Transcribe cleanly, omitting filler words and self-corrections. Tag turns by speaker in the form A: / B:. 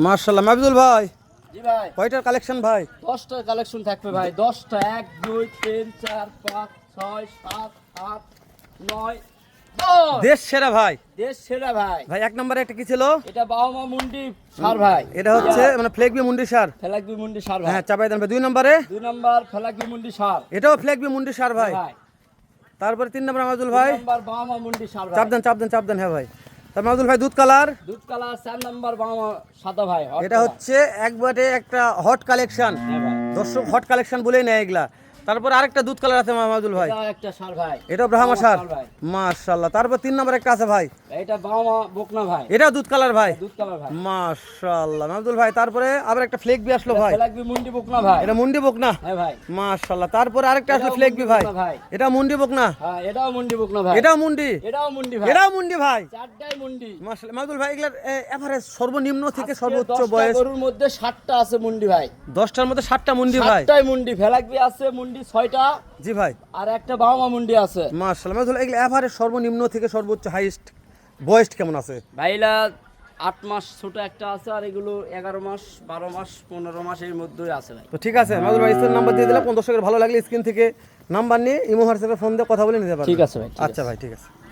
A: মাশাআল্লাহ মাহবুবুল ভাই,
B: জি ভাই,
A: কয়টার কালেকশন ভাই?
B: 10টার কালেকশন থাকবে ভাই। 10টা, 1 2 3 4 5 6 7 8 9 10।
A: দেশ সেরা ভাই।
B: দেশ সেরা ভাই।
A: ভাই এক নম্বরে একটা কি ছিল?
B: এটা বাউমা মুন্ডি সার ভাই।
A: এটা হচ্ছে মানে ফ্লেগবি মুন্ডি সার।
B: ফেলাকবি মুন্ডি সার ভাই।
A: হ্যাঁ চাপাই দেন ভাই। 2 নম্বরে
B: 2 নাম্বার ফেলাকবি মুন্ডি সার
A: এটাও ফ্লেগবি মুন্ডি সার ভাই।
B: ভাই।
A: তারপরে 3 নম্বর মাহবুবুল ভাই,
B: 3 নাম্বার বাউমা মুন্ডি সার ভাই।
A: চাপ দেন হ্যাঁ ভাই। তার মাহবুবুল ভাই দুধ কালার,
B: দুধ কালার 4 নাম্বার বাউমা সাদা ভাই। hot
A: এটা
B: color।
A: হচ্ছে একবারে একটা হট কালেকশন।
B: হ্যাঁ ভাই।
A: দর্শক হট কালেকশন বলেই নেয় এগুলা। তারপর আরেকটা দুধ কালার আছে মাহবুবুল ভাই,
B: এটা একটা সার ভাই।
A: এটা ব্রাহ্মা সার।
B: ভাই।
A: মাশাআল্লাহ। তারপর 3 নম্বর একটা আছে ভাই,
B: এটা বাউমা বকনা ভাই।
A: এটাও দুধ কালার ভাই।
B: দুধ কালার ভাই।
A: মাশাআল্লাহ মাহবুবুল ভাই। তারপরে আবার একটা ফ্লেগবি আসলো ভাই,
B: ফেলাকবি মুন্ডি বকনা ভাই।
A: এটা মুন্ডি বকনা।
B: হ্যাঁ ভাই।
A: মাশাআল্লাহ। তারপরে আরেকটা আসলো
B: এটাও
A: ফ্লেগবি
B: মুন্ডি
A: ভাই,
B: বকনা ভাই।
A: এটা মুন্ডি বকনা।
B: হ্যাঁ, এটাও মুন্ডি বকনা ভাই।
A: এটাও মুন্ডি,
B: এটাও মুন্ডি ভাই।
A: এটাও মুন্ডি ভাই।
B: চারটাই মুন্ডি।
A: মাশাআল্লাহ মাহবুবুল ভাই, এগুলার এভারেজ সর্বনিম্ন থেকে
B: আজকে
A: সর্বোচ্চ
B: 10টা
A: বয়স
B: গরুর মধ্যে 7টা আছে মুন্ডি ভাই।
A: 10টার মধ্যে 7টা মুন্ডি ভাই।
B: 7টাই মুন্ডি। ফেলাকবি আছে মুন্ডি 6টা
A: জি ভাই।
B: আর একটা বাউমা মুন্ডি আছে।
A: মাশাআল্লাহ মাহবুবুল, এগুলা এভারেজ সর্বনিম্ন থেকে সর্বোচ্চ হাইস্ট বয়স কেমন আছে?
B: ভাইলা 8 মাস ছোট একটা আছে আর এগুলো 11 মাস 12 মাস 15 মাস এর মধ্যেই আছে ভাই।
A: তো ঠিক আছে মাহবুবুল ভাই, স্ক্রিন নাম্বার দিয়ে দিলাম। কোন দর্শকের ভালো লাগলে স্ক্রিন থেকে নাম্বার নিয়ে ইমো হোয়াটসঅ্যাপে ফোন দিয়ে কথা বলে নিতে পারবেন।
B: ঠিক আছে ভাই, ঠিক
A: আচ্ছা
B: আছে।
A: ভাই ঠিক আছে।